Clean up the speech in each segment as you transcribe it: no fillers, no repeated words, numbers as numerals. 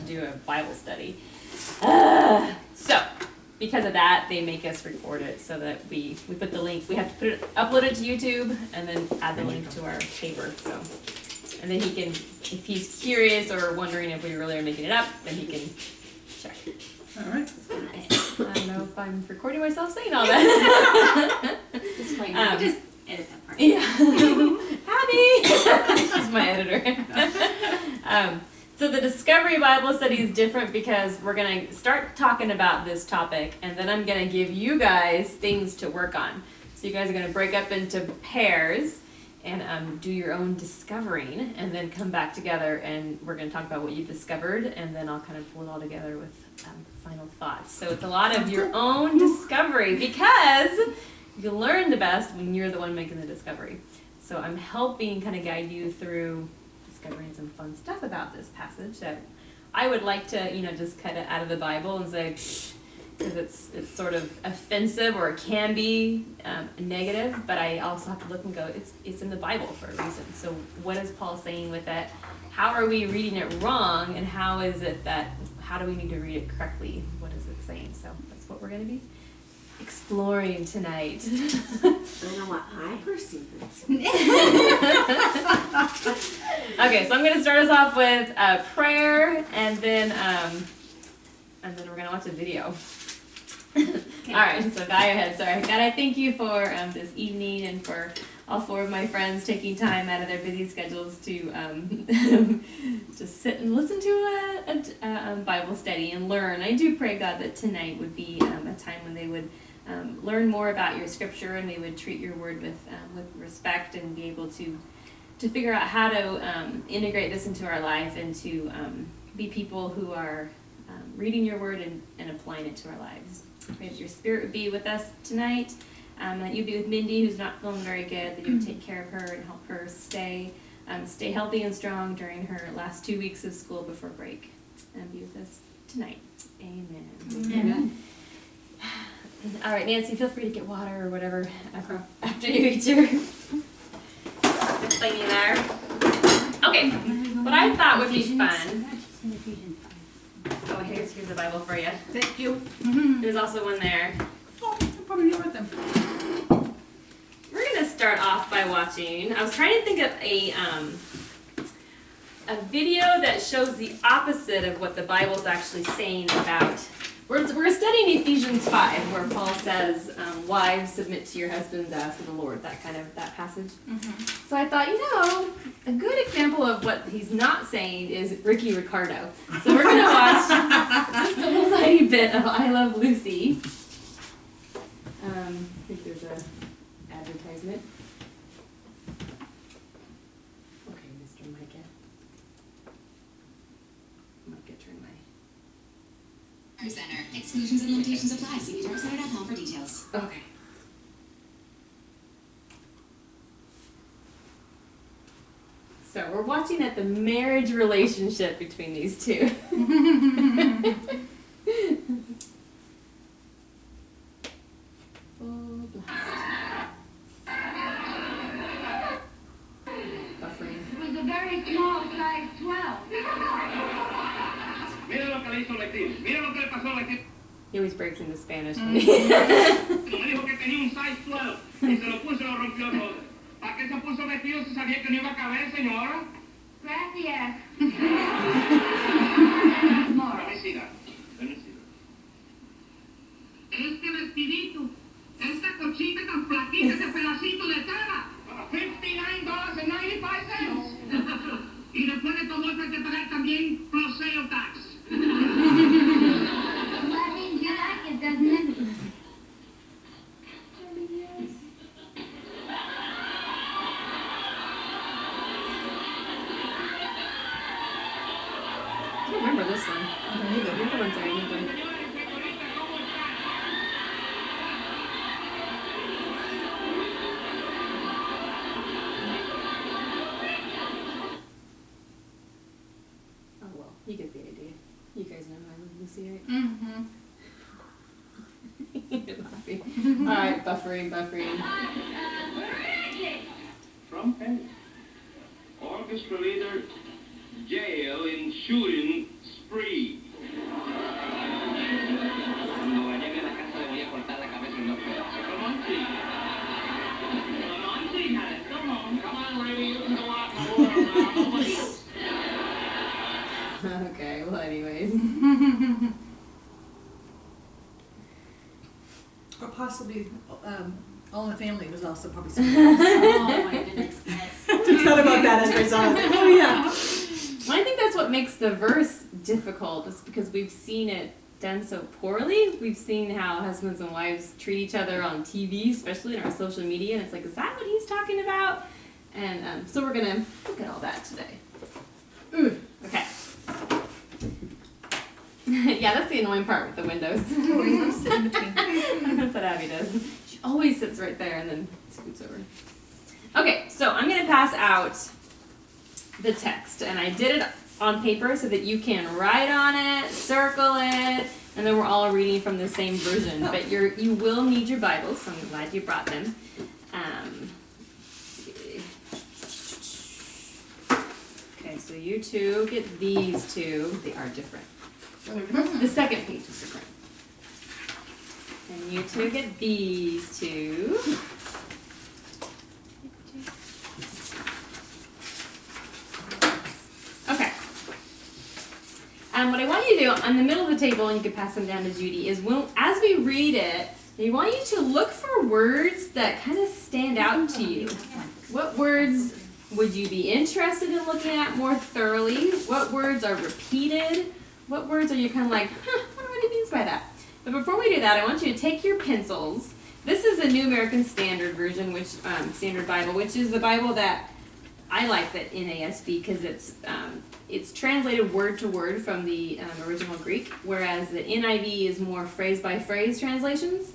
do a Bible study. So, because of that, they make us record it so that we put the link. We have to upload it to YouTube and then add the link to our paper. So, and then he can, if he's curious or wondering if we really are making it up, then he can check. All right. I don't know if I'm recording myself saying all that. Just edit that part. Yeah. Abby! She's my editor. So the Discovery Bible Study is different because we're going to start talking about this topic, and then I'm going to give you guys things to work on. So you guys are going to break up into pairs and do your own discovering, and then come back together, and we're going to talk about what you've discovered, and then I'll kind of pull it all together with final thoughts. So it's a lot of your own discovery, because you learn the best when you're the one making the discovery. So I'm helping kind of guide you through discovering some fun stuff about this passage that I would like to, just cut it out of the Bible and say, because it's sort of offensive, or it can be negative, but I also have to look and go, it's in the Bible for a reason. So what is Paul saying with that? How are we reading it wrong, and how do we need to read it correctly? What is it saying? So that's what we're going to be exploring tonight. I don't know what I perceive it. Okay, so I'm going to start us off with prayer, and then we're going to watch a video. Okay. All right, so bow your head. Sorry, God, I thank you for this evening, and for all four of my friends taking time out of their busy schedules to just sit and listen to a Bible study and learn. I do pray, God, that tonight would be a time when they would learn more about your scripture, and they would treat your word with respect, and be able to figure out how to integrate this into our life, and to be people who are reading your word and applying it to our lives. I pray that your spirit would be with us tonight, that you'd be with Mindy, who's not feeling very good, that you would take care of her and help her stay healthy and strong during her last 2 weeks of school before break, and be with us tonight. Amen. Amen. All right, Nancy, feel free to get water or whatever after you eat your thingy there. Okay, what I thought would be fun. Oh, here's the Bible for you. Thank you. There's also one there. Oh, I'm probably here with them. We're gonna start off by watching. I was trying to think of a video that shows the opposite of what the Bible's actually saying about. We're studying Ephesians 5, where Paul says, "Wives, submit to your husbands as to the Lord." That passage. So I thought, a good example of what he's not saying is Ricky Ricardo. So we're gonna watch just a little tiny bit of "I Love Lucy." I think there's a advertisement. Okay, Mr. Micah. Turn my. Center. Exclusions and limitations apply. See darkside.com for details. Okay. So we're watching at the marriage relationship between these two. Full blast. Buffering. It was a very small size 12. Mira lo que le hizo Lexi. Mira lo que le pasó a Lexi. He always breaks into Spanish. Me dijo que tenía un size 12 y se lo puso y lo rompió todo. ¿Para qué se puso vestido si sabía que no iba a caber, señora? Gracias. Felicidad. Este vestidito, esta cochita tan flaquita, ese pedacito de tela. $59.95. Y después de todo eso hay que pagar también prosale tax. That means you like it, doesn't it? I don't remember this one. The other ones I remember. Oh well, you get the idea. You guys know I Love Lucy, right? You're laughing. Alright, buffering. From Penny. Orchestra leader, jail in shooting spree. Okay, well, anyways. Or possibly, All in the Family was also probably something. Oh my goodness, yes. Just thought about that as I saw it. I was like, oh yeah. Well, I think that's what makes the verse difficult, is because we've seen it done so poorly. We've seen how husbands and wives treat each other on TV, especially in our social media, and it's like, is that what he's talking about? And so we're gonna look at all that today. Ooh, okay. Yeah, that's the annoying part with the windows. Sit in between. That's what Abby does. She always sits right there and then scoots over. Okay, so I'm gonna pass out the text, and I did it on paper so that you can write on it, circle it, and then we're all reading from the same version. But you will need your Bibles, so I'm glad you brought them. Okay, so you two get these two. They are different. The second page is different. And you two get these two. Okay. What I want you to do on the middle of the table, and you can pass them down to Judy, is as we read it, I want you to look for words that kind of stand out to you. What words would you be interested in looking at more thoroughly? What words are repeated? What words are you kind of like, I wonder what he means by that? But before we do that, I want you to take your pencils. This is the New American Standard Version, Standard Bible, which is the Bible that I like, the NASB, because it's translated word to word from the original Greek, whereas the NIV is more phrase by phrase translations.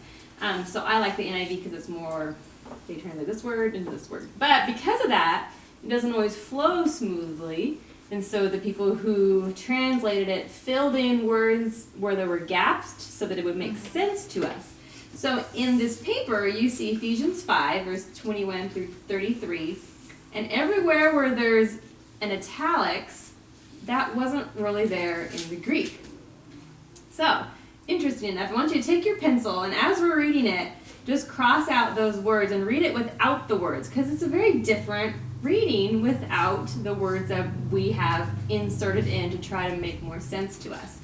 So I like the NIV because it's more, they translate this word into this word. But because of that, it doesn't always flow smoothly. And so the people who translated it filled in words where there were gaps so that it would make sense to us. So in this paper, you see Ephesians 5, verse 21 through 33. And everywhere where there's an italics, that wasn't really there in the Greek. So, interesting enough, I want you to take your pencil, and as we're reading it, just cross out those words and read it without the words, because it's a very different reading without the words that we have inserted in to try to make more sense to us.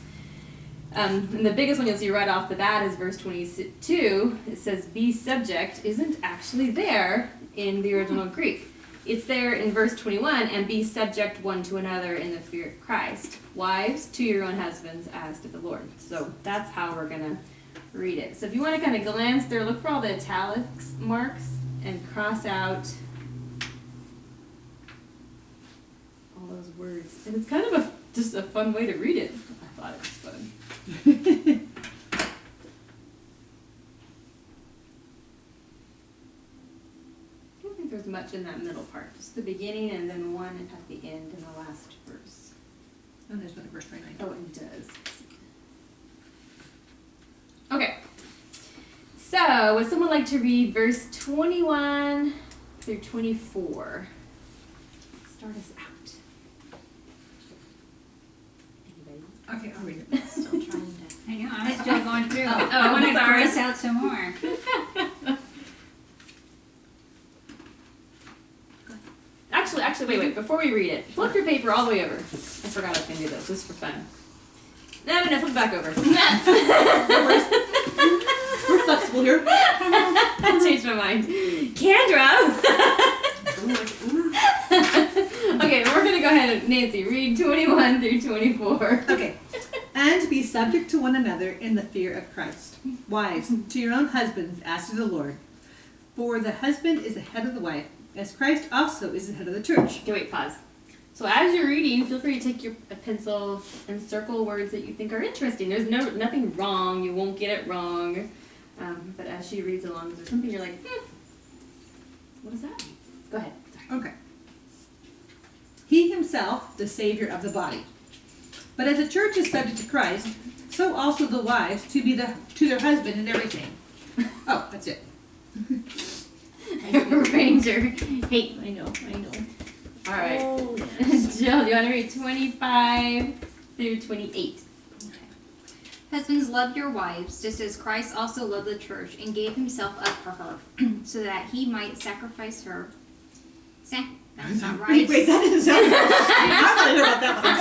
And the biggest one you'll see right off the bat is verse 22. It says, be subject isn't actually there in the original Greek. It's there in verse 21, and be subject one to another in the fear of Christ. Wives, to your own husbands as to the Lord. So that's how we're going to read it. So if you want to kind of glance there, look for all the italics marks and cross out all those words. And it's kind of just a fun way to read it. I thought it was fun. I don't think there's much in that middle part. Just the beginning and then one at the end in the last verse. And there's another verse 29. Oh, it does. Okay. So, would someone like to read verse 21 through 24? Start us out. Okay, I'll read it. Still trying to. I know, I'm still going through. Oh, I want to sorry. cross out some more. Actually, wait. Before we read it, flip your paper all the way over. I forgot I was going to do this, just for fun. No, flip it back over. We're flexible here. I changed my mind. Kendra! Okay, we're going to go ahead and, Nancy, read 21 through 24. Okay. And be subject to one another in the fear of Christ. Wives, to your own husbands as to the Lord. For the husband is the head of the wife, as Christ also is the head of the church. Okay, wait, pause. So as you're reading, feel free to take a pencil and circle words that you think are interesting. There's nothing wrong. You won't get it wrong. But as she reads along, there's something you're like, what does that mean? Go ahead. Sorry. Okay. He himself, the Savior of the body. But as the church is subject to Christ, so also the wives to their husband in everything. Oh, that's it. Ranger. Hey, I know. All right. Oh, yes. Jill, do you want to read 25 through 28? Husbands, love your wives, just as Christ also loved the church and gave himself up for her, so that he might That's not right. Wait, that doesn't sound right. I want to hear about that one.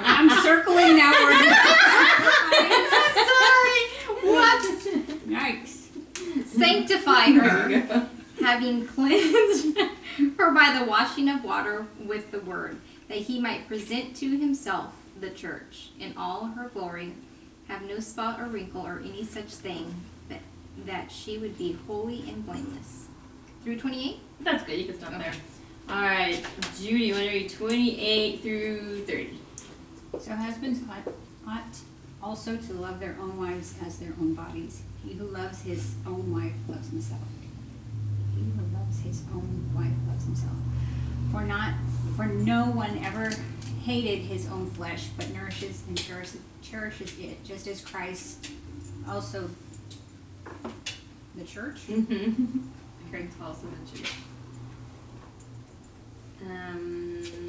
I'm circling that Sorry. What? word. Yikes. Sanctify her, having cleansed her by the washing of water with the word, that he might present to himself the church in all her glory, have no spot or wrinkle or any such thing, that she would be holy and blameless. Through 28? That's good. You can stop Okay. there. All right, Judy, you want to read 28 through 30? So husbands ought also to love their own wives as their own bodies. He who loves his own wife loves himself. He who loves his own wife loves himself. For no one ever hated his own flesh, but nourishes and cherishes it, just as Christ also the church. Mm-hmm. Craig's also mentioned.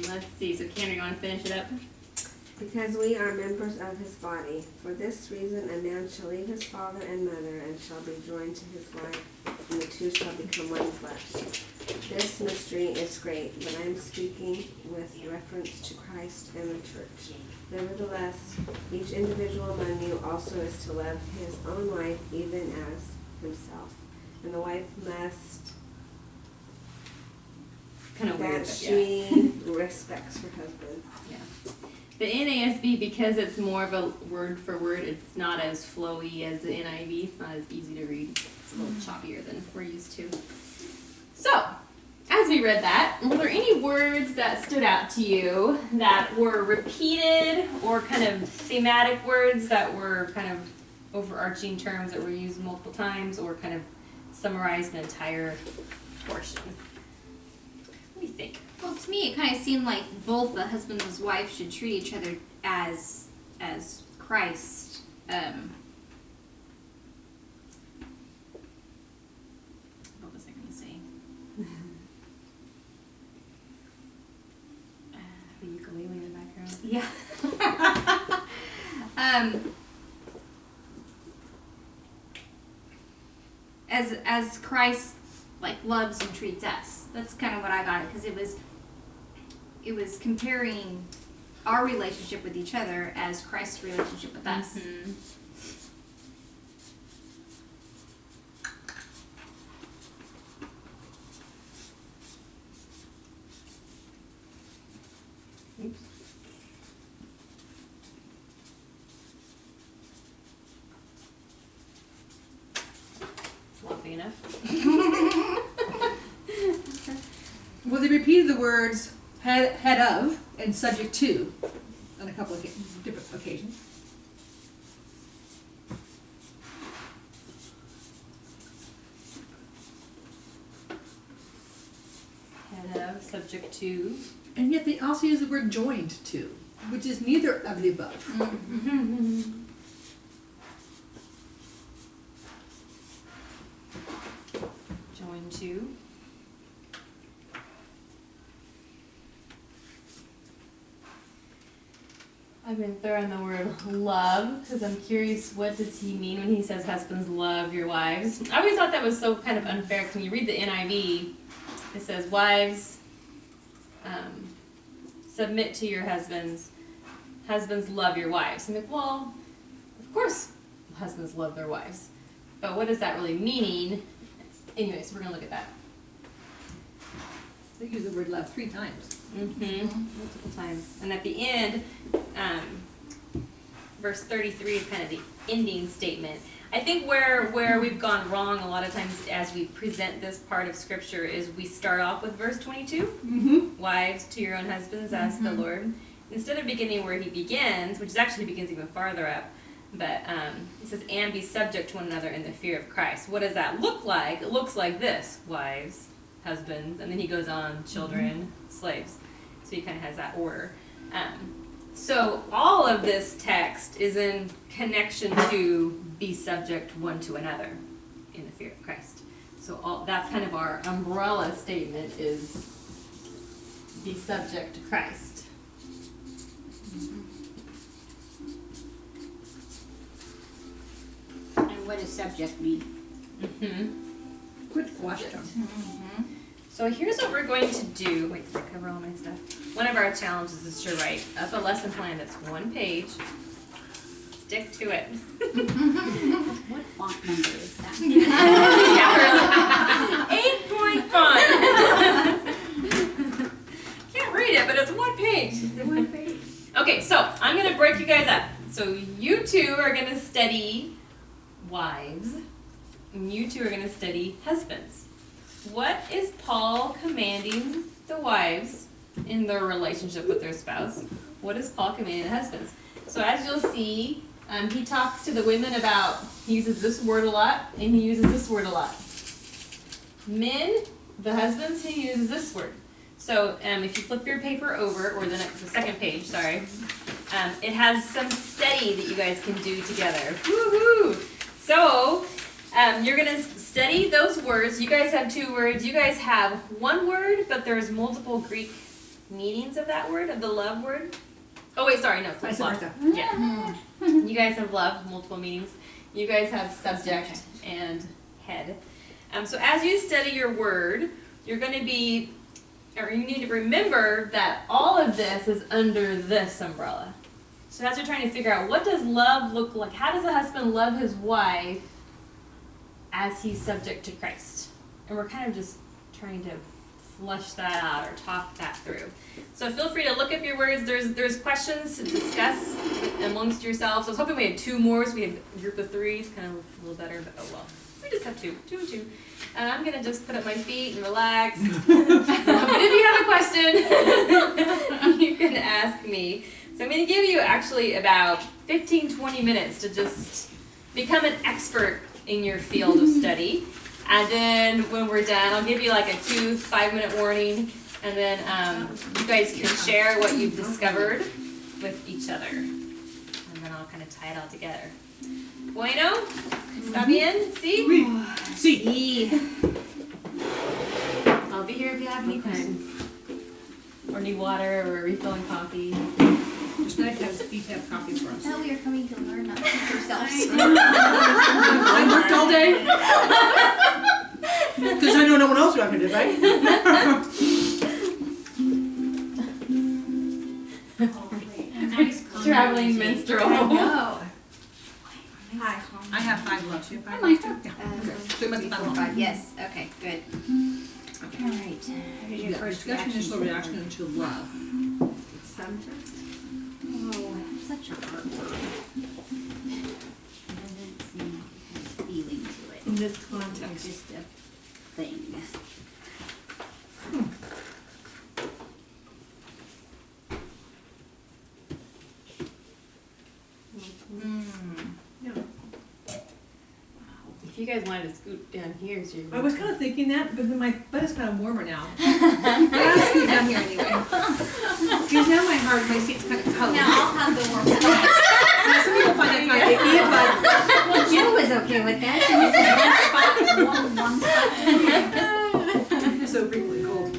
Let's see. So, Cameron, you want to finish it up? Because we are members of his body. For this reason, a man shall leave his father and mother, and shall be joined to his wife, and the two shall become one flesh. This mystery is great, but I am speaking with reference to Christ and the church. Nevertheless, each individual among you also is to love his own wife even as himself. And the wife must Kind of weird, that but she respects her husband. yeah. The NASB, because it's more of a word for word, it's not as flowy as the NIV. It's not as easy to read. It's a little choppier than we're used to. So, as we read that, were there any words that stood out to you that were repeated or kind of thematic words that were kind of overarching terms that were used multiple times or kind of summarized an entire portion? What do you think? Well, to me, it kind of seemed like both the husband and his wife should treat each other as Christ. What was I going to say? The ukulele in the background. Yeah. As Christ like loves and treats us. That's kind of what I got it, because it was comparing our relationship with each other as Christ's relationship with us. Mhm. Oops. Sloppy enough. Well, they repeated the words head of and subject to on a couple of different occasions. Head of, subject to. And yet they also use the word joined to, which is neither of the above. Join to. I've been throwing the word love because I'm curious, what does he mean when he says husbands love your wives? I always thought that was so kind of unfair because when you read the NIV, it says wives submit to your husbands, husbands love your wives. I'm like, well, of course husbands love their wives, but what does that really mean? Anyways, we're gonna look at that. They use the word love 3 times. Mm-hmm. Multiple times. And at the end, verse 33 is kind of the ending statement. I think where we've gone wrong a lot of times as we present this part of scripture is we start off with verse 22. Mm-hmm. Wives, to your own husbands, as the Lord. Instead of beginning where he begins, which is actually begins even farther up, but it says, and be subject to one another in the fear of Christ. What does that look like? It looks like this: wives, husbands, and then he goes on, children, slaves. So he kind of has that order. So all of this text is in connection to be subject one to another in the fear of Christ. So that's kind of our umbrella statement, is be subject to Christ. And what does subject mean? Mm-hmm. Good question. Mm-hmm. So So here's what we're going to do. Wait, did I cover all my stuff? One of our challenges is to write up a lesson plan that's 1 page. Stick to it. What font number is that? Yeah, 8-point font. Can't read it, but it's 1 page. Okay, so I'm going to break you guys up. So you two are going to study wives, and you two are going to study husbands. What is Paul commanding the wives in their relationship with their spouse? What is Paul commanding the husbands? So as you'll see, he talks to the women about, he uses this word a lot, and he uses this word a lot. Men, the husbands, he uses this word. So if you flip your paper over, or the second page, sorry, it has some study that you guys can do together. Woohoo! So you're going to study those words. You guys have 2 words. You guys have 1 word, but there's multiple Greek meanings of that word, of the love word. Oh wait, sorry, no, flip flop. Yeah. You guys have love, multiple meanings. You guys have subject and head. So as you study your word, you're going to be, or you need to remember that all of this is under this umbrella. So as you're trying to figure out, what does love look like? How does a husband love his wife as he's subject to Christ? And we're kind of just trying to flush that out or talk that through. So feel free to look up your words. There's questions to discuss amongst yourselves. I was hoping we had 2 more, so we had a group of 3. It's kind of a little better, but oh well. We just have 2 and 2. And I'm going to just put up my feet and relax. But if you have a question, you can ask me. So I'm going to give you actually about 15-20 minutes to just become an expert in your field of study. And then when we're done, I'll give you like a 2 5-minute warning. And then you guys can share what you've discovered with each other. And then I'll kind of tie it all together. Bueno? ¿Está bien? ¿Sí? Sí. I'll be here if you have any questions. Or need water or refilling coffee. It's nice to have Steve have coffee for us. No, we are coming to learn, not teach ourselves. I worked all day. Because I know no one else around here did, right? Nice Traveling minstrel. No. Hi. I have 5 left. You have 5 I might left? have. Yeah. Okay. So you must have 5 left. Yes, okay, good. All right. Here's your Yeah, first discussion, initial reaction. reaction to love. Subject. Oh, such a hard word. It doesn't seem like it has feeling to it. In this It's context. just a thing. If you guys wanted to scoot down here, so I was kind of thinking that, but then my butt is kind of warmer now. But I'll scoot down here anyway. Because now my seat's kind of cold. Now I'll have the warm water. Yeah, some people find that kind of icky, but Well, Jill was okay with that. She was one spot. it's so frequently cold.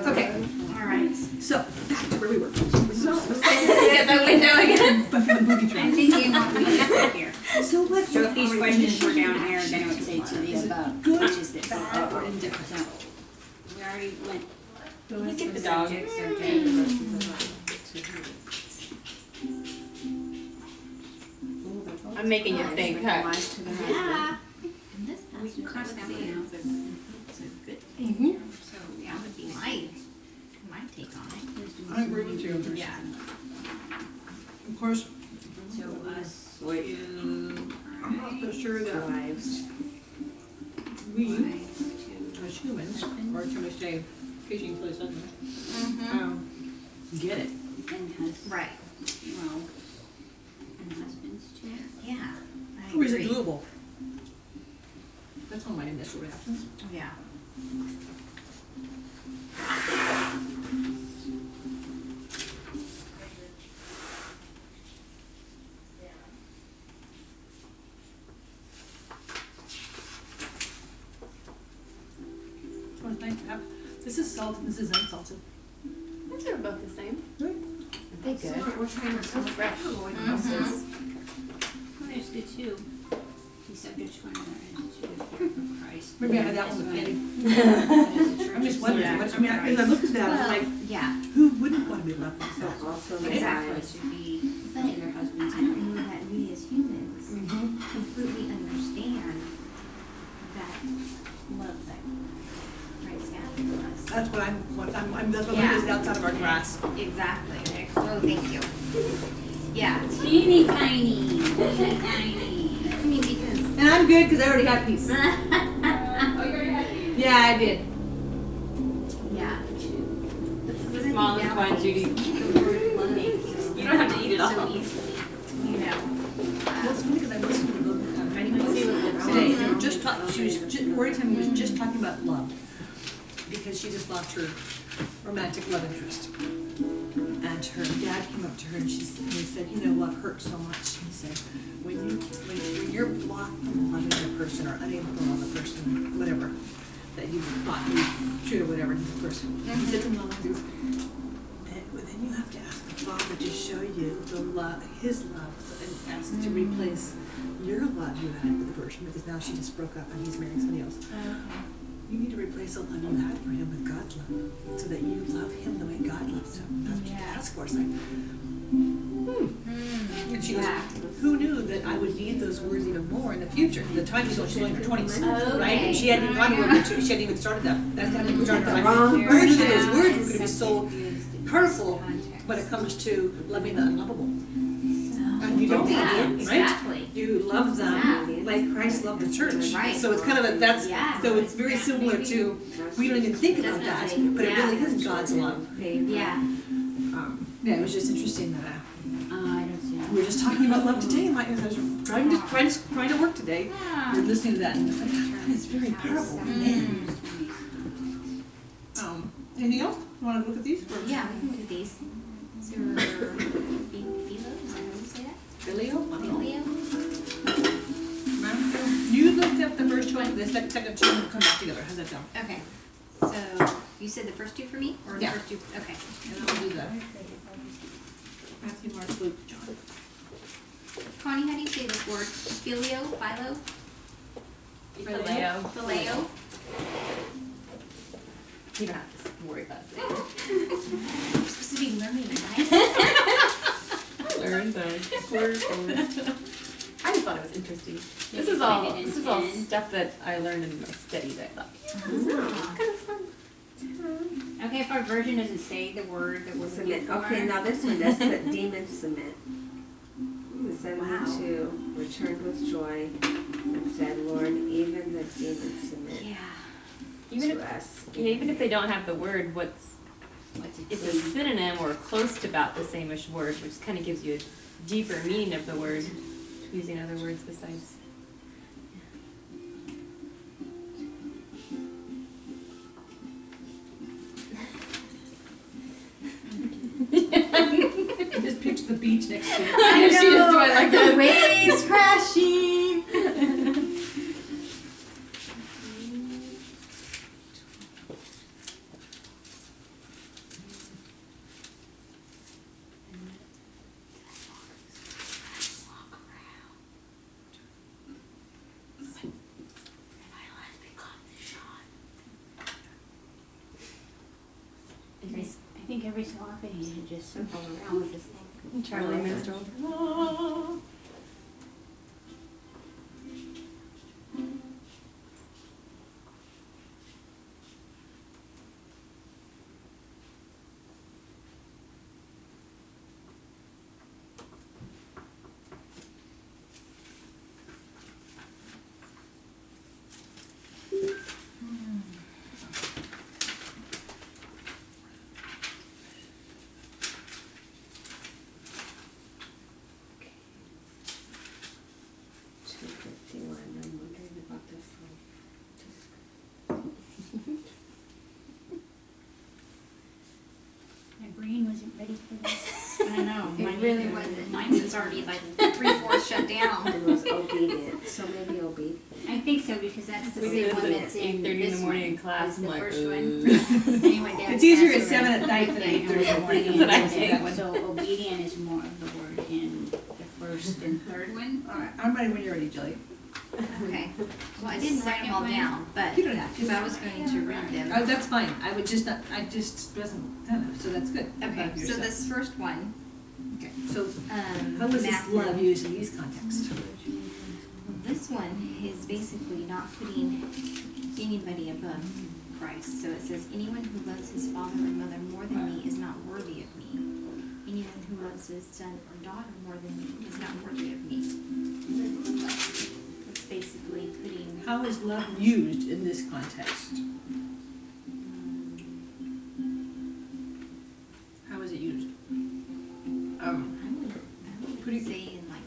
Okay, All right. so back to where we were. get that window again. But for the boogie I'm train. thinking what we can put here. So what? So if these questions were down here, then it would say to the above, Good, which is this. bad, or indifferent? So we already went. Look at the dog. I'm making you think, huh? Wives to their husband. Yeah. In this We can passage, cross I that would one say out. It's a good So that would be my take on it. I agree with you. Yeah. Of course, So us. I'm not so sure that wives. we, as humans, or can we say, fishing place, doesn't it? Get it. And husbands. Right. Well, and husbands too. Yeah. Or is it doable? That's one of my initial reactions. Yeah. Oh, thank you. This is salted, this is unsalted. I think they're both the same. Good. They good. We're trying to So fresh. Mm-hmm. There's the two. be subject to one another and to the fear of Christ. Maybe I had that one with Penny. I'm I'm just wondering, as I looked at that, I was like, Yeah, who wouldn't want to be loved? So also the exactly, wives. to be to their husbands. I don't know that we as humans Mm-hmm. completely understand that love that Christ has for us. That's what that's what Yeah. is outside of our grasp. Exactly. Oh, thank you. Yeah. Teeny tiny, teeny tiny. I mean, because. And I'm good because I already have peace. Yeah, I did. Yeah. This is the smallest one, Judy. You don't have to eat it all. So easily, you know. Well, it's funny because I listened to the book Tiny Books today. They were just talking. Corey Timmy was just talking about love because she just lost her romantic love interest, and her dad came up to her and he said, "You know, love hurts so much." He said, when you're blocked from loving a person or unable to love a person, whatever that you thought you should or whatever, the person. He said to me, then you have to ask the Father to show you the love, His love, and ask to replace your love you had with the person because now she just broke up and he's marrying somebody else. You need to replace the love you had for him with God's love, so that you love him the way God loves him. That's what you ask for. It's like, And she goes, who knew that I would need those words even more in the future? The time was only in her 20s, right? And she hadn't even gone to World War II. She hadn't even started that. That's hadn't even started her life. Who knew that those words were going to be so powerful when it comes to loving the unlovable? And you don't love them, right? Exactly. You love them like Christ loved the church. Right. So it's kind of so it's very similar to, we don't even think about that, but it really is God's love. Yeah. Yeah, it was just interesting that I don't see we were just talking about love today. I was trying to work today. We were listening to that and it's like, that is very powerful. Man. Anything else? You want to look at these? Or? Yeah, we can do these. Is there philo? Is that how you say that? Filio? I don't know. Filio? You looked up the first one, the second two will come back together. How's that sound? Okay. So you said the first two for me, or Yeah. the first two? Okay. And then we'll do that. Matthew, Mark, Luke, John. Connie, how do you say this word? Filio? Philo? Phileo. Phileo? You don't have to worry about it. We're supposed to be learning, right? I learned those words. I just thought it was interesting. This is all stuff that I learned in my studies. I thought, it's kind of fun. Okay, if our version doesn't say the word that we're looking Submit. for. Okay, now this one does the demons submit. The 72 returned with joy and said, Lord, even the demons submit Even to us. even if they don't have the word, What's it it's a say? synonym or close to about the same-ish word, which kind of gives you a deeper meaning of the word, using other words besides. Just picture the beach next to you. I She is doing like the that. waves crashing. I think every so often he should just circle around with this thing. Charlie Minstrel. I'm wondering about this one. My brain wasn't ready for this. I know. It really wasn't. Mine was already like 3/4 shut down. It was obedient, so maybe obedient. I think so because that's the We same did one this that's at in 8:30 in the this morning one. in class. Is I'm the like, first one. Anyway, Dad It's easier at passed 7 away. at night than at 8:30 in the morning. That's what I We'll do that one. So obedient is more of the word in the first and third one. All right, I'm ready when you're ready, Jelly. Okay. Well, I didn't write them all down, but You don't have to. because I was going to read them. Oh, that's fine. I just wasn't done it, so that's good. Okay. Love So yourself. this first one. Okay, so how is this Matthew. love used in these contexts? This one is basically not putting anybody above Christ. So it says, anyone who loves his father or mother more than me is not worthy of me. Anyone who loves his son or daughter more than me is not worthy of me. It's basically putting. How is love used in this context? How is it used? I would Pretty- say in like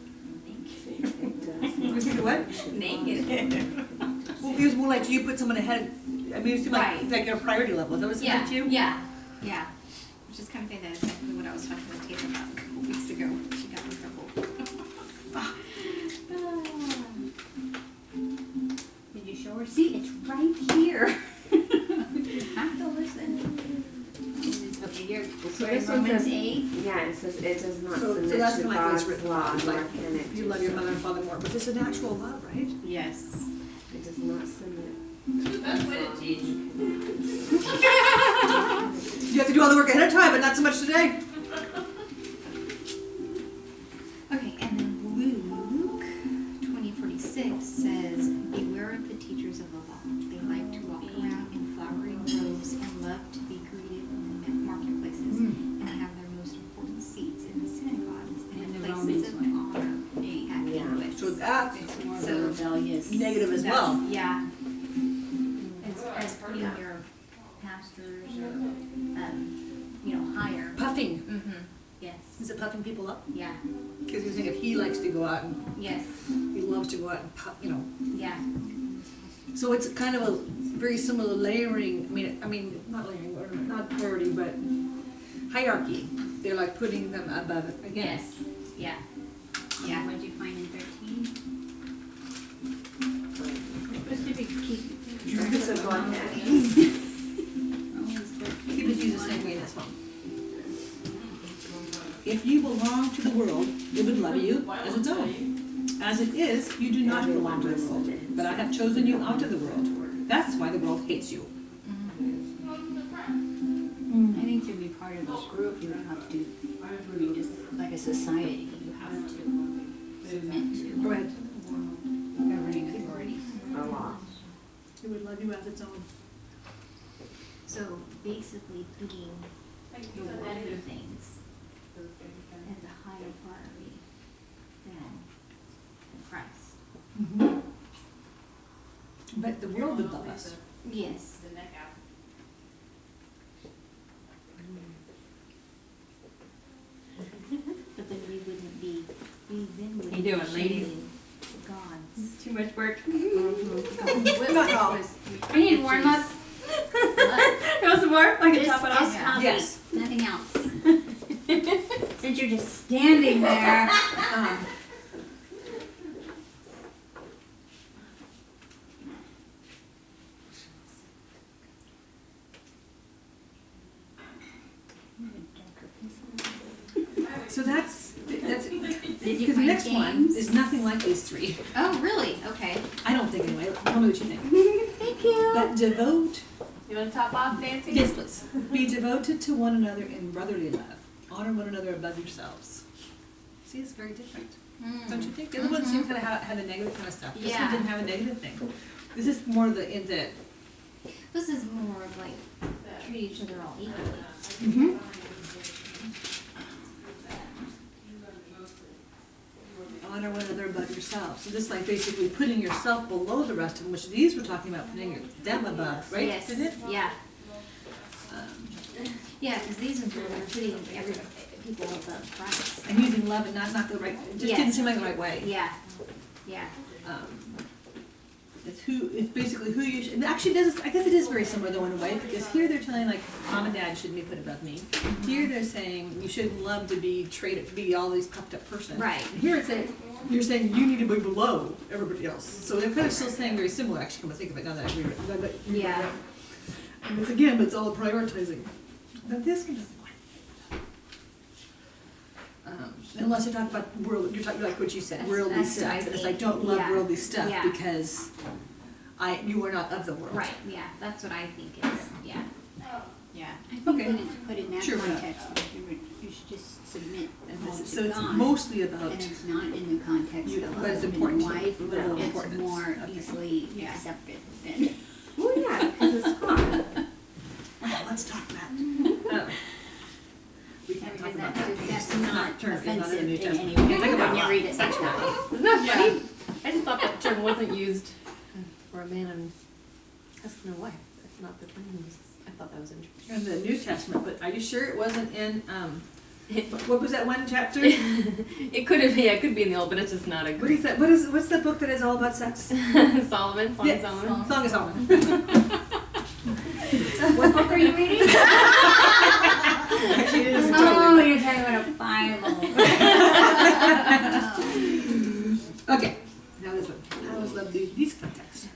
You think of what? naked. Well, it was more like you put someone ahead. I mean, it's Right. like a priority level. Is that what's about you? Yeah. Which is kind of that's exactly what I was talking to Taylor about a couple weeks ago. She got in trouble. Did you show her? See, it's right here. You have to listen. Okay, you're, So sorry, this one Romans says, 8. yeah, it says it does not So submit that's to kind of like what's God's written law, on, nor like, can it you do love your so. mother and father more, but this is an actual love, right? Yes. It does not submit. That's what it teaches. You have to do all the work ahead of time, but not so much today. Okay, and then Luke 20:46 says, beware of the teachers of the law. They like to walk around in flowery robes and love to be greeted in the marketplaces and have their most important seats in the synagogues and in And the places of Romans honor at banquets. So that's It's more of So- a rebellious. negative as That's- well. Yeah. As putting your pastors or, higher. Puffing. Mm-hmm. Yes. Is it puffing people up? Yeah. Because you're saying if he likes to go out and Yes. he loves to go out and puff, Yeah. So it's kind of a very similar layering. I mean, not layering, or not priority, but hierarchy. They're like putting them above it again. Yes. Yeah. Yeah. What'd you find in 13? So go ahead. Romans 13. Keep it used the same way in this one. If you belong to the world, it would love you as its own. As it is, you do not belong to the world, but I have chosen you out of the world. That's why the world hates you. I think to be part of this group, you have to, just like a society, you have to submit to Go ahead. governing authorities. A law. It would love you as its own. So basically putting the worldly things as a higher priority than Christ. But the world would love us. Yes. But then we wouldn't be, we then wouldn't You doing, be ladies? shaming God's. Too much work. Not all. We need warm up. You want some more? I can top it off. Coffee. Yes. Nothing else. Since you're just standing there. So that's Did you because the find next one James? is nothing like these three. Oh, really? Okay. I don't think anyway. Tell me what you think. Thank you. But devote. You want to top off, Nancy? Yes, please. Be devoted to one another in brotherly love. Honor one another above yourselves. See, it's very different. Don't you think? The other ones seem kind of had the negative kind of stuff. This one Yeah. didn't have a negative thing. This is more in the. This is more of like treat each other all equally. Mm-hmm. Honor one another above yourselves. So this is like basically putting yourself below the rest of them, which these were talking about putting them above, right? Yes. Isn't it? Yeah. Um, Yeah, because these ones are putting every people above Christ. and using love and not the right. It just didn't Yes. seem like the right way. Yeah. Yeah. It's basically who you should, and actually does, I guess it is very similar though in a way, because here they're telling like mom and dad shouldn't be put above me. Here they're saying you shouldn't love to be treated, to be all these puffed up person. Right. And here it's saying, you're saying you need to be below everybody else. So they're kind of still saying very similar, actually, come to think of it now that I read it. Yeah. And it's again, it's all prioritizing. But this one doesn't like Unless you talk about world, you're talking like what you said, That's- worldly that's what stuff. I It's think. like, don't love Yeah. worldly stuff Yeah. because you are not of the world. Right, yeah, that's what I think is, yeah. Yeah, I think Okay. when it's put in that Sure, why not? context, you should just submit all So to it's God. mostly about, And it's not in the context You- of but it's husband important and to wife, you. Little it's importance. more Okay. easily Yeah. accepted than. Well, yeah, because it's God. well, let's talk about we can't talk about that. That's It's not term, it's not in the offensive New in Testament. any We way can't talk about when you love. read it that way. Isn't that funny? I just thought that term wasn't used for a man and husband and wife. That's not the term used. I thought that was interesting. In the New Testament, but are you sure it wasn't in, what was that one chapter? It could have, yeah, it could be in the old, but it's just not a What Greek. is that, what's the book that is all about sex? Solomon, Song Yeah, of Solomon. Song of Solomon. What book are you reading? Actually, it is Oh, you're talking about a Bible. Okay, now this one. I always love these contexts.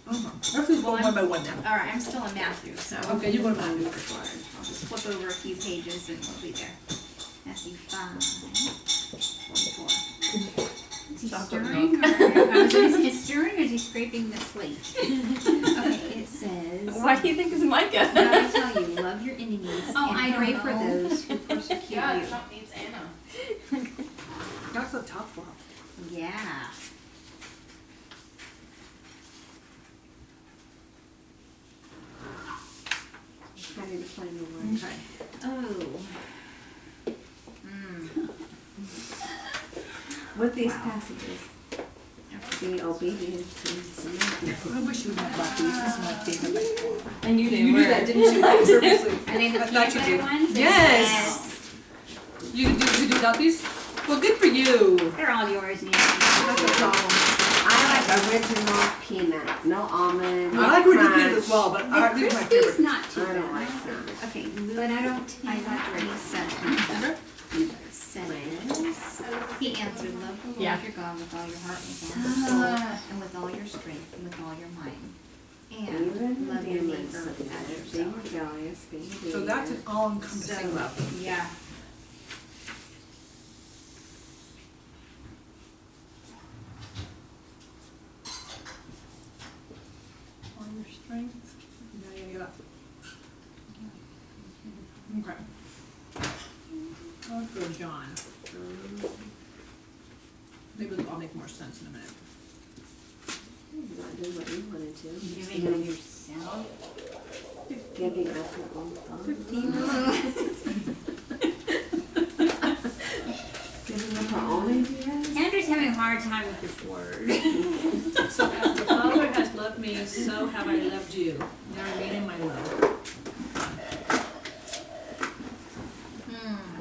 Let's just go one by one now. All right, I'm still in Matthew, so. Okay, you go to Matthew. I'll just flip over a few pages and we'll be there. Matthew 5, 24. Is he Chocolate stirring? Is he stirring or is he scraping the slate? Okay, it says. Why do you think it's Micah? Now I tell you, love your enemies Oh, and I pray don't for know. those who persecute you. needs Anna. That's a tough one. Yeah. I didn't find the word. Okay. Oh. With these passages, be obedient to submit. I wish you would have bought these. This is my favorite. And you You knew that, didn't you? Purposely. Are they the I thought you peanut did. butter ones? Yes. You do got these? Well, good for you. They're all yours, Nancy. That's no problem. I like original peanut, no almond. I like original crunch. peanut as well, but The these are my crispy's favorite. not too I bad. don't like them. Okay, but I don't. I got already said. Says, he answered, love the Lord Yeah. your God with all your heart, with all your soul, and with all your strength, and with all your mind. And Even love your demons neighbor submit, as being yourself. rebellious, being obedient. So that's an all-encompassing love. Yeah. All your strength. Yeah. Okay. Let's go John. Maybe I'll make more sense in a minute. Not doing what you wanted to. Giving of yourself. Giving up your own thoughts. Giving up our own ideas. Andrew's having a hard time with this word. So as the Father has loved me, so have I loved you. Now remain in my love.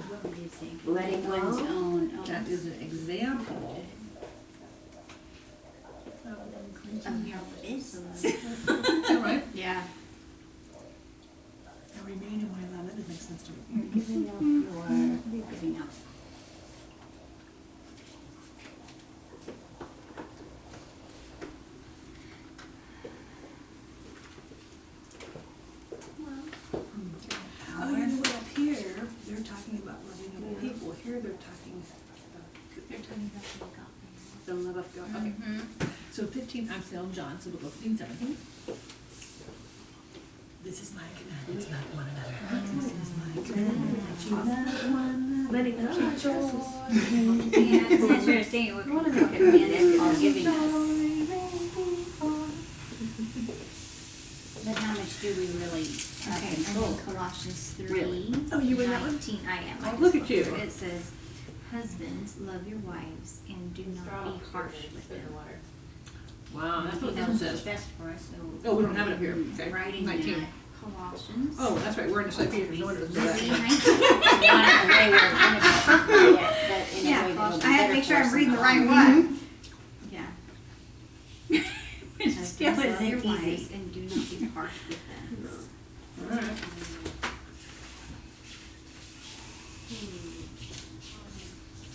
What would you think? Letting One's go. own. That is an example Of your business. All right. Yeah. Now remain in my love. That doesn't make sense to me. You're giving up your, you're giving up. Oh, you know what, up here, they're talking about loving other people. Here they're talking They're talking about the God. the love of God. Okay. So 15, I'm still John, so we'll go 15, 17. This is my commandment, love one another. This is my commandment, that you love one Let it go. Yeah, it's interesting. We're going to command all giving us. But how much do we really have Okay, and control? then Colossians 3. Really? Oh, you in that one? 19, I am. Oh, look at you. It says, husbands, love your wives and do not be harsh with them. Wow, that's what He this knows says. what's best for us, so. Oh, we don't have it up here. Okay. Writing 19. that Colossians. Oh, that's right, we're in the Ephesians. No wonder it says See, that. 19. Not in a way where it's gonna be appropriate, but in a way that'll be I had to better make sure for I'm us reading in the right long one. Yeah. It still Husbands, love your isn't wives easy. and do not be harsh with them. All right.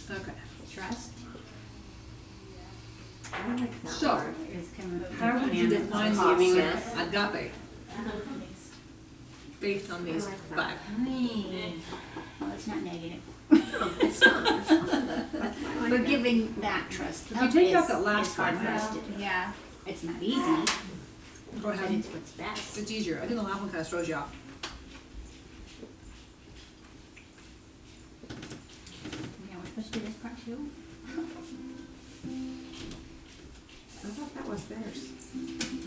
Okay. Trust I like that So, word. Is coming from how would you define Awesome. giving agape? Based on these I like that. five. Well, it's not negative. It's not. That's why I like But it. giving that trust If you up take is, out that last is hard one, for us to do. Yeah. It's not easy, Go but ahead. it's what's best. It's easier. I think the last one kind of throws you off. Yeah, we're supposed to do this part too? I thought that was theirs.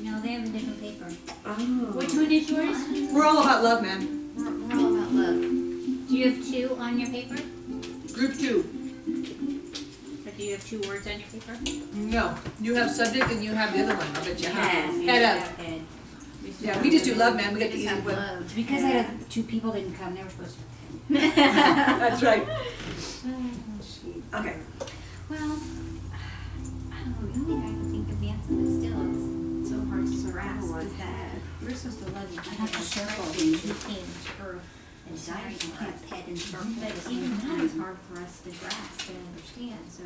No, they have a different paper. Oh. Which one is yours? We're all about love, man. We're all about love. Do you have 2 on your paper? Group 2. Or do you have 2 words on your paper? No. You have subject and you have the other one. I bet you have. Head. Head up. Head. Yeah, we just do love, man. We get the Just easy have one. love. It's because I had 2 people didn't come, they were supposed to. That's right. Okay. Well, I don't know. The only thing I can think of the answer, but still, it's so hard to grasp. Is that we're supposed to love each I other. have to as circle Christ things. who came to earth and Sorry, died you for can't us. pet and circle But at the even same that is time. hard for us to grasp and understand. So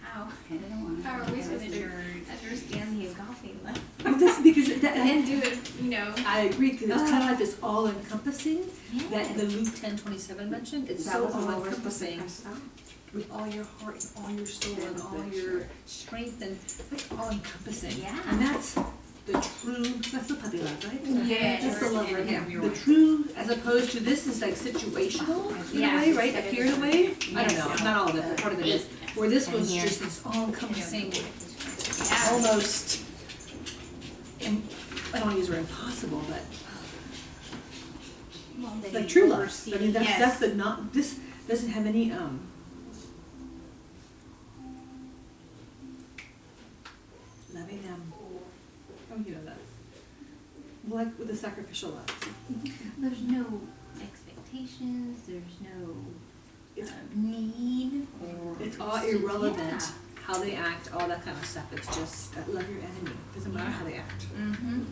how I don't wanna. are we supposed to Church. understand the agape love Well, that's because that, and do it? You know. I agree because it's kind of like this all-encompassing that the Yes. Luke 10:27 mentioned. It's That so was the one we're supposed to all-encompassing press out. with all your heart and all your soul and all your strength and like all-encompassing. Yeah. And that's the true. That's the puppy love, right? Yes. That's the love right Yeah. here. The true, as opposed to this is like situational in Yeah. a way, right? Appeared away. I don't know. Yes. Not all of it, but part of it is. Where this And was here. just this all-encompassing, Yeah. almost. I don't want to use the word impossible, but Well, they like true love. oversee- I mean, that's Yes. the not. This doesn't have any loving them. Oh, you know that. Well, like with the sacrificial love. There's no expectations. There's no It's need. Or it's all irrelevant Yeah. how they act, all that kind of stuff. It's just love your enemy. Doesn't matter how they act. Mm-hmm.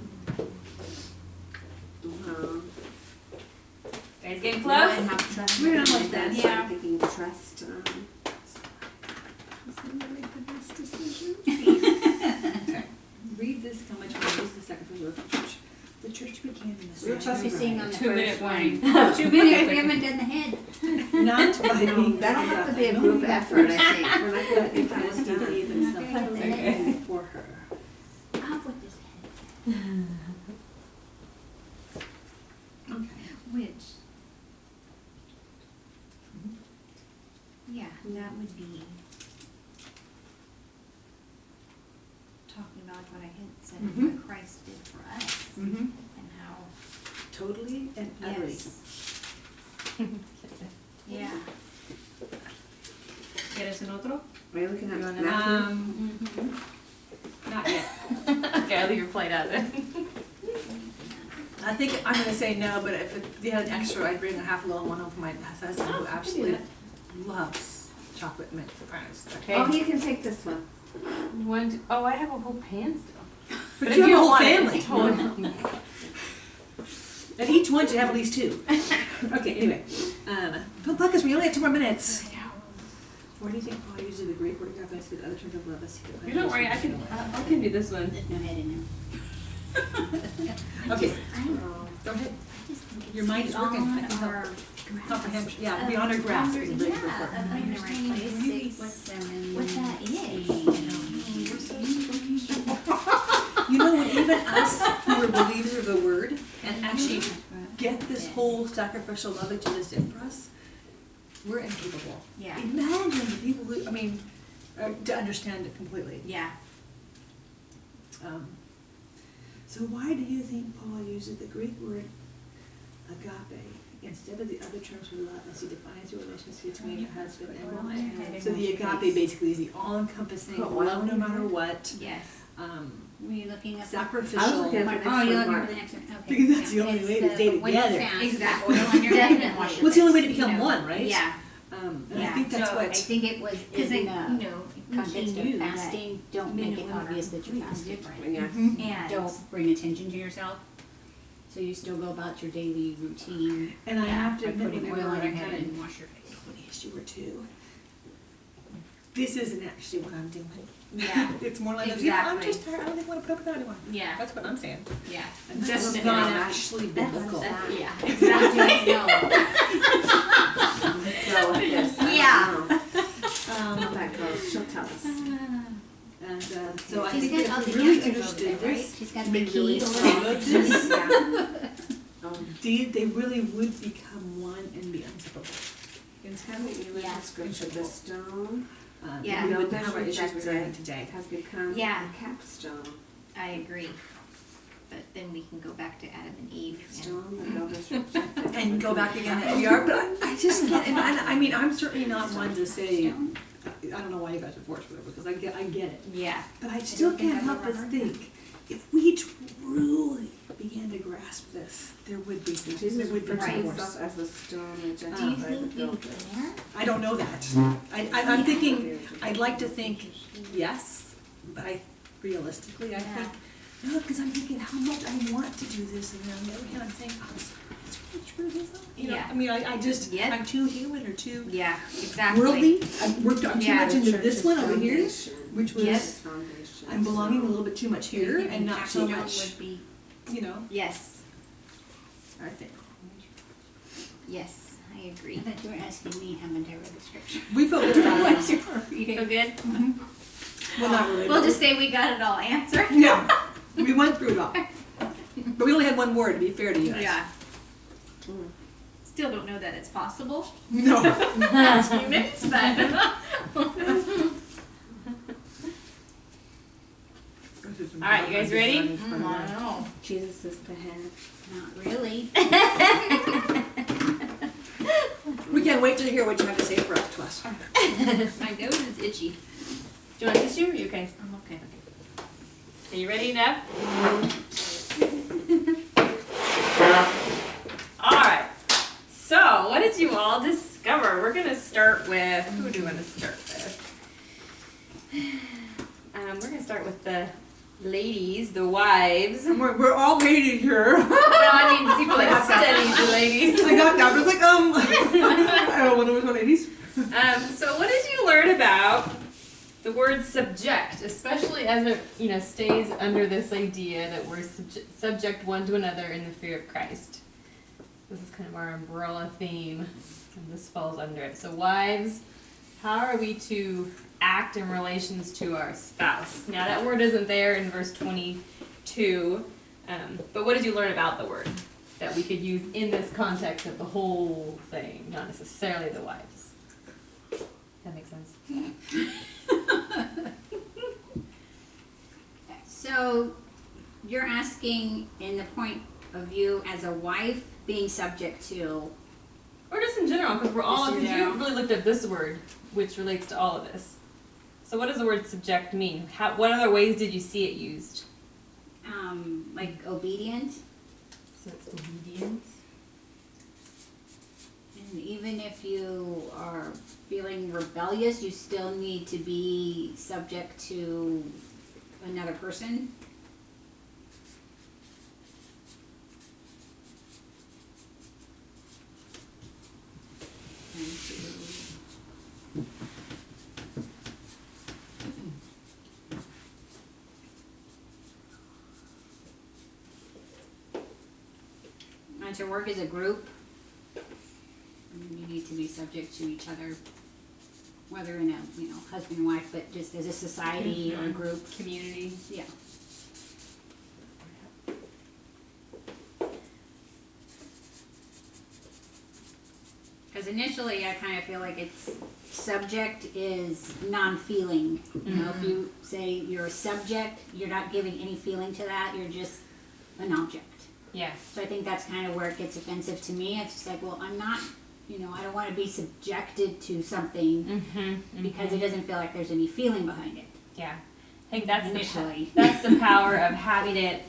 Guys getting And close? have trust. We're not like in that. them, so Yeah. I'm thinking trust. Is that make the best decision? Okay. Read this. How much more is the sacrificial love of the church? The church began in the We're supposed to sing on the 2-minute first warning. one. 2 minutes, we haven't done the head. Not by being That'll have to be a group effort, I think. We're not gonna get that one done. Okay. For her. I'll put this head. Okay. Which, yeah, that would be talking about what I had said, Mhm. what Christ did for us, Mm-hmm. and how, Totally and utterly. yeah. ¿Quieres un otro? Are you looking at You wanna- Matthew? Not yet. Okay, I'll leave your plate out then. I think I'm gonna say no, but if you had an extra, I'd bring a half a little one home for my husband who absolutely loves chocolate mint surprise. Okay. Oh, you can take this one. Oh, I have a whole pan still. But if you have a don't whole want it, family. it's totally- And each one should have at least 2. Okay. Anyway, don't fuck us. We only have 2 more minutes. Where do you think Paul uses the Greek word agape to the other terms of love? You don't worry, I can do this one. No head in Okay. Oh. Go ahead. Your mind is working. I can help. Comprehension. Yeah, beyond our grasp is a very good word. Of understanding the Really basics, put them in what that is. You know, when even us who are believers of the word and actually get this whole sacrificial love that Jesus did for us, we're incapable. Yeah. Imagine the people who, to understand it completely. Yeah. So why do you think Paul uses the Greek word agape instead of the other terms for love as he defines the relationship between a husband and wife? So the agape basically is the all-encompassing love no matter what, Yes. Were you looking at? sacrificial. I was looking at the Oh, next you're one, looking Mark. for the next one, okay. Because that's the only It's way to stay the way you together. fast, Exactly. the oil on your head and wash your Well, it's the only way to face, become you know. one, right? Yeah. And I Yeah. think that's So what. I think it was Because in you the know, context he of knew fasting, don't make men it and women obvious are that you're completely fasting. different. Yeah. And Don't bring attention to yourself. So you still go about your daily routine. And I have to by admit, putting whenever oil on I your head had and wash your face. an issue or two, this isn't actually what I'm doing. Yeah. It's more like, I'm Exactly. just tired, I don't think I want to put up with that anymore. Yeah. That's what I'm saying. Yeah. And that's Definitely. not actually biblical. Yeah. Exactly. go with this. I Yeah. don't know how that goes. She'll tell us. And so I She's think got all if the we really answers over understood there, right? this, She's got the maybe key really over followed there. this, Yeah. they really would become one and be inseparable. It's kind of even Yeah. the scripture, the stone Yeah. We No, wouldn't that's have our issues we're rejected. having today. has become Yeah. a capstone. I agree. But then we can go back to Adam and Eve. And Stone the builders rejected. And go back again as we are, but I just can't, and I mean, I'm certainly not one to say, I don't know why you guys are forced, whatever, because I get it. yeah. But I still don't think can't I've help ever but heard think, if we truly began to grasp this, there would be, Jesus there would be referred to Right. divorce. himself as the stone rejected Do you by the think you builders. care? I don't know that. I'm thinking, I'd like to think yes, but realistically, I think, no, because I'm thinking how much I want to do this, and then on the other hand, I'm saying, oh, it's really true, is it? You know, Yeah. I mean, I just, Yeah. I'm too human or too Yeah, exactly. worldly. I'm too Yeah, much into this Church's one over here, foundation. which was, Yes. Foundation. I'm belonging a little bit too much here and not so Capstone much, would be, you know, yes, I think. yes, I I agree. thought you were asking me, haven't I read the scripture? We felt good about it. What you were So reading. good? Well, not really. We'll but just say we got it all answered. yeah, we went through it all. But we only had one word, to be fair to you guys. Yeah. Still don't know that it's possible No. as humans, but. All right, you guys ready? I know. Jesus is the head. Not really. We can't wait to hear what you have to say for us to us. My nose is itchy. Do you want tissue? Or you okay? I'm okay. Are you ready, Nev? All right. So, what did you all discover? We're gonna start with, who do you want to start with? We're gonna start with the ladies, the wives. We're all ladies here. No, I mean people that have studied the ladies. I got that. I was like, I don't know what ladies. So what did you learn about the word subject, especially as it stays under this idea that we're subject one to another in the fear of Christ? This is kind of our umbrella theme, and this falls under it. So wives, how are we to act in relations to our spouse? Now that word isn't there in verse 22, but what did you learn about the word that we could use in this context of the whole thing, not necessarily the wives? That makes sense. So you're asking in the point of view as a wife being subject to, Or just in general, because we're all, Just in because you general. really looked at this word, which relates to all of this. So what does the word subject mean? What other ways did you see it used? like obedient. So it's obedience. And even if you are feeling rebellious, you still need to be subject to another person. And to work as a group, you need to be subject to each other, whether in a husband and wife, but just as a society or a group. Community. Yeah. Because initially, I kind of feel like it's subject is non-feeling. You know, if you say you're a subject, you're not giving any feeling to that. You're just an object. Yeah. So I think that's kind of where it gets offensive to me. It's just like, well, I'm not, I don't want to be subjected to something because it doesn't feel like there's any feeling behind it. Yeah. I think that's Initially. that's the power of having it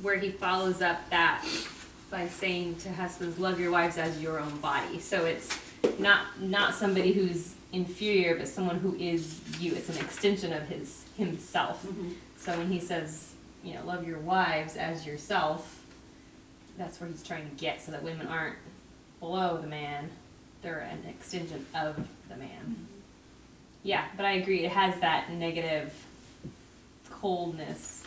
where he follows up that by saying to husbands, love your wives as your own body. So it's not somebody who's inferior, but someone who is you. It's an extension of himself. So when he says, love your wives as yourself, that's where he's trying to get, so that women aren't below the man. They're an extension of the man. Yeah, but I agree. It has that negative coldness.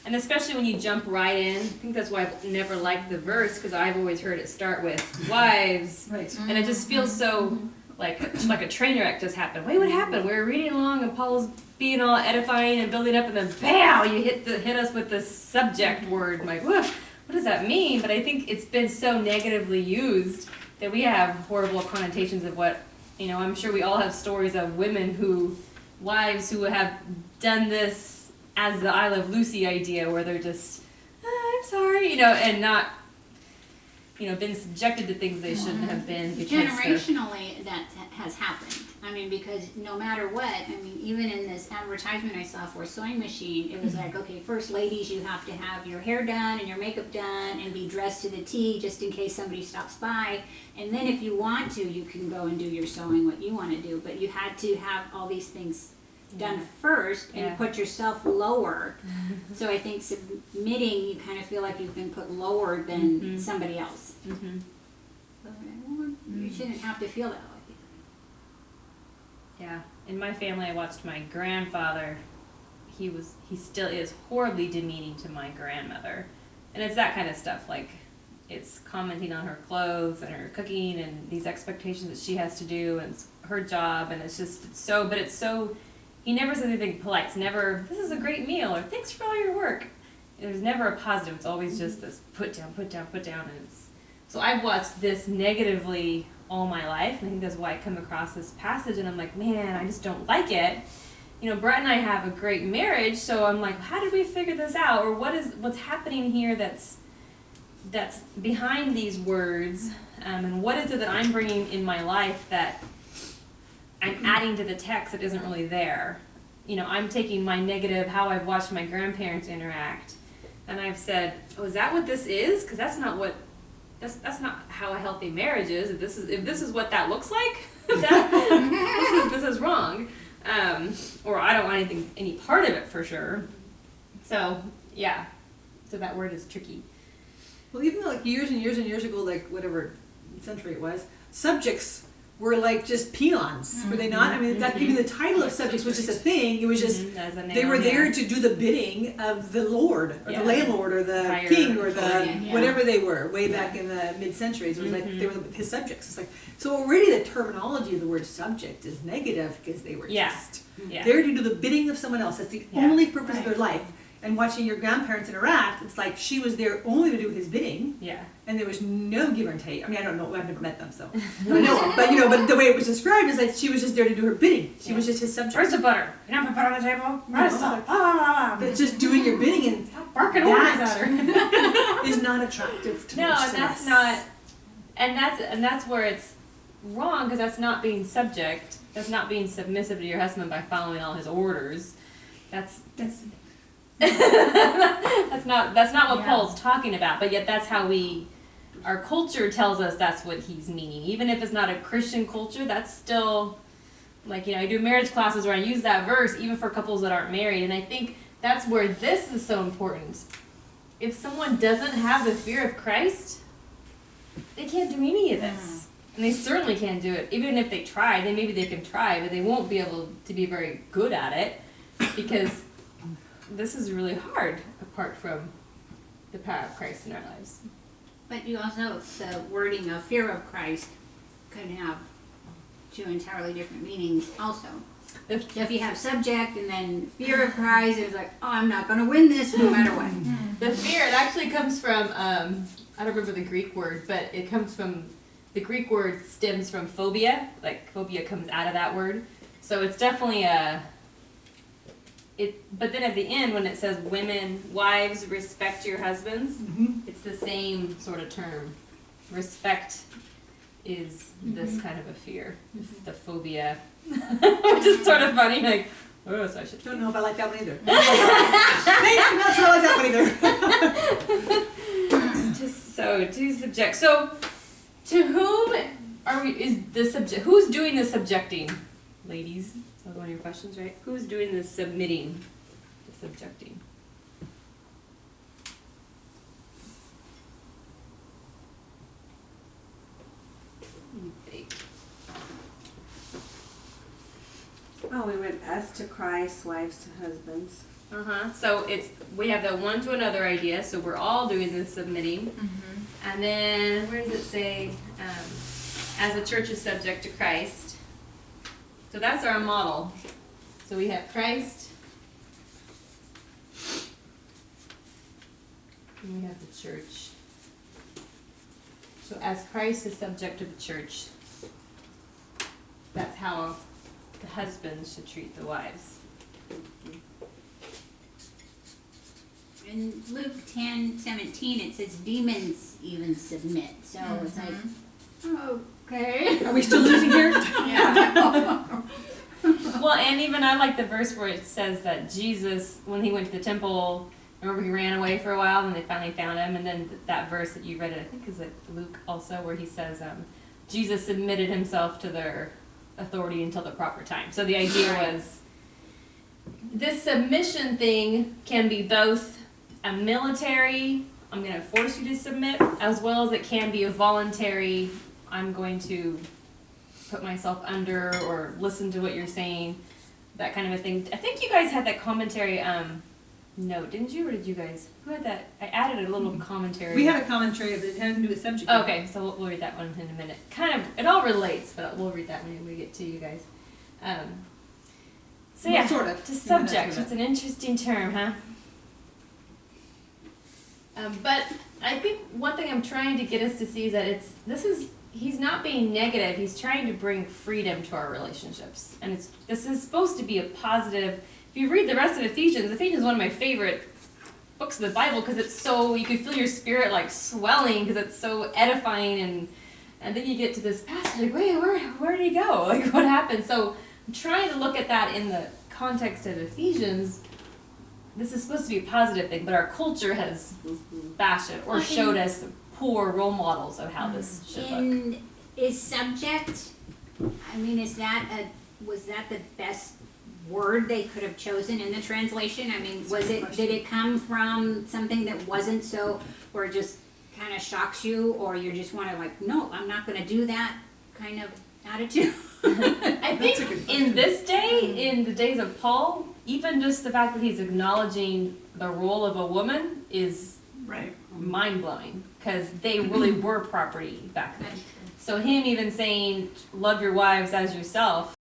And especially when you jump right in, I think that's why I've never liked the verse, because I've always heard it start with wives, Right. and it just feels so like a train wreck just happened. Wait, what happened? We were reading along, and Paul's being all edifying and building up, and then bam, you hit us with this subject word. I'm like, what does that mean? But I think it's been so negatively used that we have horrible connotations of what, I'm sure we all have stories of wives who have done this as the I Love Lucy idea, where they're just, I'm sorry, and not, been subjected to things they shouldn't have been. Generationally, that has happened. I mean, because no matter what, even in this advertisement I saw for a sewing machine, it was like, okay, first ladies, you have to have your hair done and your makeup done and be dressed to the T just in case somebody stops by. And then if you want to, you can go and do your sewing, what you want to do. But you had to have all these things done first and put yourself lower. So I think submitting, you kind of feel like you've been put lower than somebody else. Mm-hmm. You shouldn't have to feel that way. Yeah. In my family, I watched my grandfather. He still is horribly demeaning to my grandmother. And it's that kind of stuff, like it's commenting on her clothes and her cooking and these expectations that she has to do and it's her job, and it's so, he never says anything polite. It's never, this is a great meal, or thanks for all your work. There's never a positive. It's always just this put down, and so I've watched this negatively all my life, and I think that's why I come across this passage, and I'm like, man, I just don't like it. Brett and I have a great marriage, so I'm like, how did we figure this out, or what's happening here that's behind these words, and what is it that I'm bringing in my life that I'm adding to the text that isn't really there. I'm taking my negative, how I've watched my grandparents interact, and I've said, oh, is that what this is? Because that's not how a healthy marriage is. If this is what that looks like, this is wrong. Or I don't want any part of it for sure. So yeah, so that word is tricky. Well, even though like years and years and years ago, like whatever century it was, subjects were like just peons, were they not? I mean, that even the title of subjects was just a thing. It was just they were there to do the bidding of the lord, or the landlord, or the Higher king, or the authority, whatever they were. Way back in the mid-centuries, it was like they were his subjects. It's like, so already the terminology of the word subject is negative because they were just there to do the bidding of someone else. That's the only purpose of their life. And watching your grandparents interact, it's like she was there only to do his bidding. Yeah. And there was no give and take. I mean, I don't know. I've never met them, so I know. But but the way it was described is like she was just there to do her bidding. She was just his subject. Where's the butter? You don't put butter on the table. Where's the salt? But it's just doing your bidding, and barking orders at her is not attractive to no, most and of that's us. not. And that's where it's wrong, because that's not being subject. That's not being submissive to your husband by following all his orders. That's that's not what Paul's talking about, but yet that's how our culture tells us that's what he's meaning. Even if it's not a Christian culture, that's still, like, I do marriage classes where I use that verse even for couples that aren't married, and I think that's where this is so important. If someone doesn't have the fear of Christ, they can't do any of this. And they certainly can't do it. Even if they try, maybe they can try, but they won't be able to be very good at it, because this is really hard apart from the power of Christ in our lives. But you also, the wording of fear of Christ could have two entirely different meanings also. So if you have subject and then fear of Christ, it's like, oh, I'm not going to win this no matter what. The fear, it actually comes from, I don't remember the Greek word, but it comes from, the Greek word stems from phobia. Like, phobia comes out of that word. So it's definitely but then at the end, when it says wives, respect your husbands, it's the same sort of term. Respect is this kind of a fear, the phobia, which is sort of funny. Like, oh, so I should. Don't know if I like that one either. I'm not sure I like that one either. Just so to subject. So, to whom who's doing the subjecting, ladies? That was one of your questions, right? Who's doing the submitting, the subjecting? Oh, we went us to Christ, wives to husbands. So we have the one to another idea, so we're all doing the submitting. And then, where does it say, as the church is subject to Christ? So that's our model. So we have Christ, and we have the church. So as Christ is subject to the church, that's how the husbands should treat the wives. In Luke 10:17, it says demons even submit. So it's like, okay. Are we still losing here? Well, and even I like the verse where it says that Jesus, when he went to the temple, remember he ran away for a while and they finally found him. And then that verse that you read, I think is it Luke also, where he says Jesus submitted himself to their authority until the proper time. So the idea was this submission thing can be both a military, I'm going to force you to submit, as well as it can be a voluntary, I'm going to put myself under or listen to what you're saying, that kind of a thing. I think you guys had that commentary, no, didn't you, or did you guys? Who had that? I added a little commentary. We had a commentary of it having to do with subject. Okay, so we'll read that one in a minute. Kind of, it all relates, but we'll read that when we get to you guys. So Well, yeah, sort of. to subject. It's an interesting term, huh? But I think one thing I'm trying to get us to see is that he's not being negative. He's trying to bring freedom to our relationships, and this is supposed to be a positive. If you read the rest of Ephesians is one of my favorite books of the Bible because it's so, you can feel your spirit like swelling because it's so edifying, and then you get to this passage like, wait, where did he go? Like, what happened? So I'm trying to look at that in the context of Ephesians. This is supposed to be a positive thing, but our culture has bashed it or showed us poor role models of how this should look. Is subject, I mean, was that the best word they could have chosen in the translation? I mean, did it come from something that wasn't so, or just kind of shocks you, or you just want to like, no, I'm not going to do that kind of attitude? I think in this day, in the days of Paul, even just the fact that he's acknowledging the role of a woman is mind-blowing, because they really were property back then. So him even saying, love your wives as yourself,